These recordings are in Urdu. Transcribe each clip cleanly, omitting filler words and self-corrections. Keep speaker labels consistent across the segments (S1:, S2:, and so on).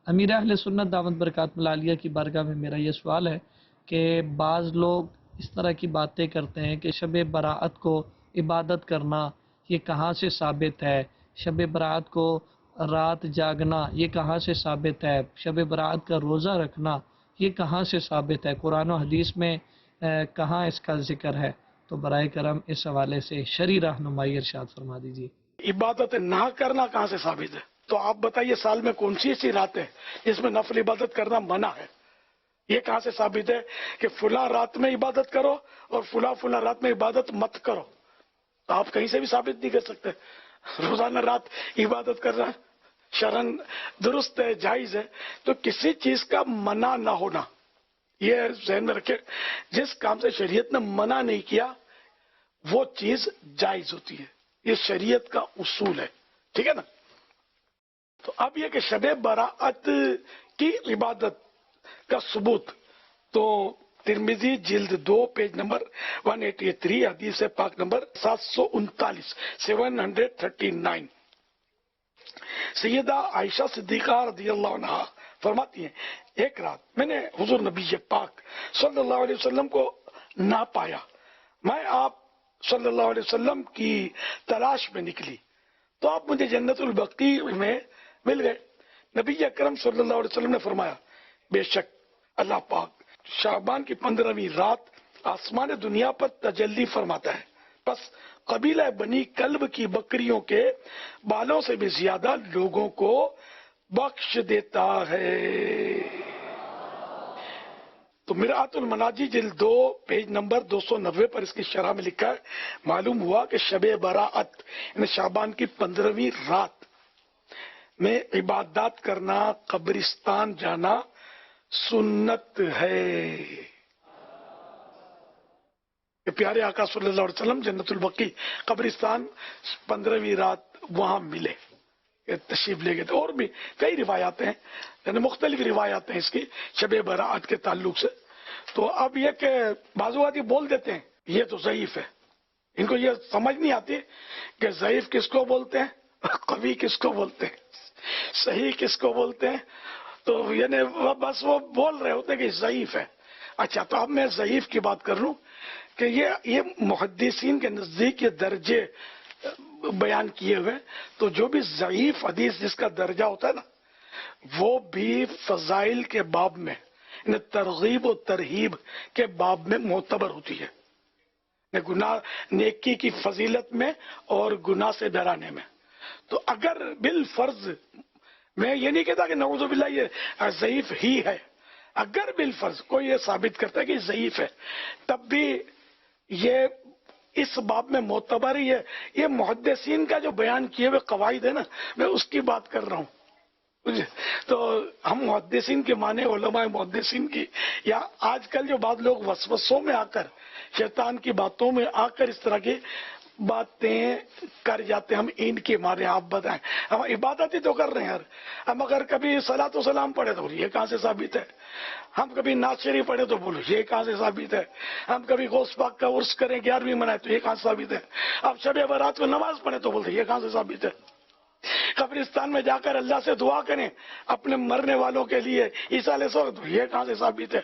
S1: امیر اہل سنت دامت برکات ملالیہ کی بارگاہ میں میرا یہ سوال ہے کہ بعض لوگ اس طرح کی باتیں کرتے ہیں کہ شب براءت کو عبادت کرنا یہ کہاں سے ثابت ہے، شب براءت کو رات جاگنا یہ کہاں سے ثابت ہے، شب براءت کا روزہ رکھنا یہ کہاں سے ثابت ہے، قرآن و حدیث میں کہاں اس کا ذکر ہے؟ تو برائے کرم اس حوالے سے شرعی رہنمائی ارشاد فرما دیجیے۔
S2: عبادت نہ کرنا کہاں سے ثابت ہے؟ تو آپ بتائیے سال میں کون سی ایسی رات ہے جس میں نفل عبادت کرنا منع ہے؟ یہ کہاں سے ثابت ہے کہ فلاں رات میں عبادت کرو اور فلاں رات میں عبادت مت کرو؟ آپ کہیں سے بھی ثابت نہیں کر سکتے۔ روزانہ رات عبادت کرنا شرعن درست ہے، جائز ہے، تو کسی چیز کا منع نہ ہونا یہ ذہن میں رکھے، جس کام سے شریعت نے منع نہیں کیا وہ چیز جائز ہوتی ہے، یہ شریعت کا اصول ہے، ٹھیک ہے نا؟ تو اب یہ کہ شب براءت کی عبادت کا ثبوت تو ترمذی جلد 2 پیج نمبر 183 حدیث پاک نمبر 739 سیدہ عائشہ صدیقہ رضی اللہ عنہا فرماتی ہیں ایک رات میں نے حضور نبی پاک صلی اللہ علیہ وسلم کو نہ پایا، میں آپ صلی اللہ علیہ وسلم کی تلاش میں نکلی تو آپ مجھے جنت البقیع میں مل گئے۔ نبی اکرم صلی اللہ علیہ وسلم نے فرمایا بے شک اللہ پاک شعبان کی 15ویں رات آسمان دنیا پر تجلی فرماتا ہے، پس قبیلہ بنی کلب کی بکریوں کے بالوں سے بھی زیادہ لوگوں کو بخش دیتا ہے۔ تو مرآت المناجی جلد 2 پیج نمبر 290 پر اس کی شرح میں لکھا ہے معلوم ہوا کہ شب براءت یعنی شعبان کی 15ویں رات میں عبادات کرنا، قبرستان جانا سنت ہے۔ کہ پیارے آقا صلی اللہ علیہ وسلم جنت البقیع قبرستان 15ویں رات وہاں ملے، تشریف لے گئے تھے۔ اور بھی کئی روایات ہیں، یعنی مختلف روایات ہیں اس کی شب براءت کے تعلق سے۔ تو اب یہ کہ بعض اوقات یہ بول دیتے ہیں یہ تو ضعیف ہے، ان کو یہ سمجھ نہیں آتی کہ ضعیف کس کو بولتے ہیں، قوی کس کو بولتے ہیں، صحیح کس کو بولتے ہیں، تو یعنی بس وہ بول رہے ہوتے ہیں کہ ضعیف ہے۔ اچھا تو اب میں ضعیف کی بات کر لوں کہ یہ محدثین کے نزدیک یہ درجے بیان کیے ہوئے، تو جو بھی ضعیف حدیث جس کا درجہ ہوتا ہے نا وہ بھی فضائل کے باب میں یعنی ترغیب و ترہیب کے باب میں معتبر ہوتی ہے، گناہ نیکی کی فضیلت میں اور گناہ سے ڈرانے میں۔ تو اگر بالفرض میں یہ نہیں کہتا کہ نعوذ باللہ یہ ضعیف ہی ہے، اگر بالفرض کوئی یہ ثابت کرتا ہے کہ ضعیف ہے تب بھی یہ اس باب میں معتبر ہی ہے۔ یہ محدثین کا جو بیان کیے ہوئے قواعد ہے نا میں اس کی بات کر رہا ہوں۔ تو ہم محدثین کے معنی علماء محدثین کی، یا آج کل جو بعض لوگ وسوسوں میں آ کر شیطان کی باتوں میں آ کر اس طرح کی باتیں کر جاتے ہیں، ہم ان کے مارے آپ بتائیں، ہم عبادت ہی تو کر رہے ہیں یار۔ ہم اگر کبھی صلاۃ و سلام پڑھے تو یہ کہاں سے ثابت ہے، ہم کبھی نعت شریف پڑھے تو بولو یہ کہاں سے ثابت ہے، ہم کبھی غوث پاک کا عرس کریں 11ویں منائے تو یہ کہاں سے ثابت ہے، اب شب برات کو نماز پڑھے تو بولتے یہ کہاں سے ثابت ہے، قبرستان میں جا کر اللہ سے دعا کریں اپنے مرنے والوں کے لیے عیسیٰ علیہ السلام تو یہ کہاں سے ثابت ہے۔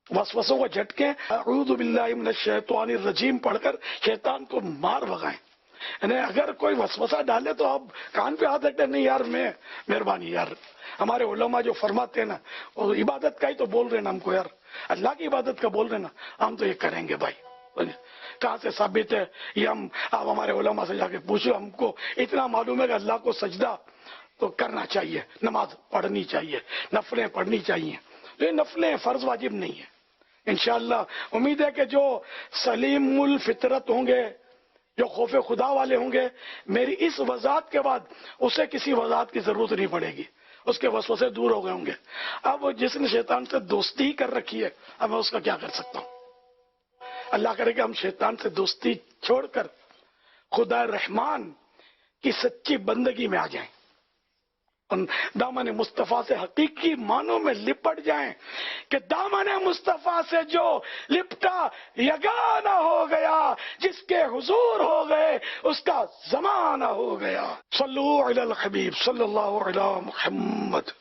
S2: وسوسوں کو جھٹکیں، اعوذ باللہ من الشیطان الرجیم پڑھ کر شیطان کو مار بھگائیں۔ یعنی اگر کوئی وسوسہ ڈالے تو آپ کان پہ ہاتھ رکھتے نہیں یار میں مہربانی یار، ہمارے علماء جو فرماتے ہیں نا وہ عبادت کا ہی تو بول رہے ہیں نا ہم کو یار، اللہ کی عبادت کا بول رہے ہیں نا، ہم تو یہ کریں گے بھائی، کہاں سے ثابت ہے یہ؟ آپ ہمارے علماء سے جا کے پوچھو، ہم کو اتنا معلوم ہے کہ اللہ کو سجدہ تو کرنا چاہیے، نماز پڑھنی چاہیے، نفلیں پڑھنی چاہیے، تو یہ نفلیں فرض واجب نہیں ہیں۔ انشاءاللہ امید ہے کہ جو سلیم الفطرت ہوں گے، جو خوف خدا والے ہوں گے، میری اس وضاحت کے بعد اسے کسی وضاحت کی ضرورت نہیں پڑے گی، اس کے وسوسے دور ہو گئے ہوں گے۔ اب جس نے شیطان سے دوستی ہی کر رکھی ہے اب میں اس کا کیا کر سکتا ہوں؟ اللہ کرے کہ ہم شیطان سے دوستی چھوڑ کر خدا رحمان کی سچی بندگی میں آ جائیں، ان دامن مصطفیٰ سے حقیقی معنوں میں لپٹ جائیں کہ دامن مصطفیٰ سے جو لپٹا یگانہ ہو گیا، جس کے حضور ہو گئے اس کا زمانہ ہو گیا۔ صلو علی الحبیب صلی اللہ علی محمد۔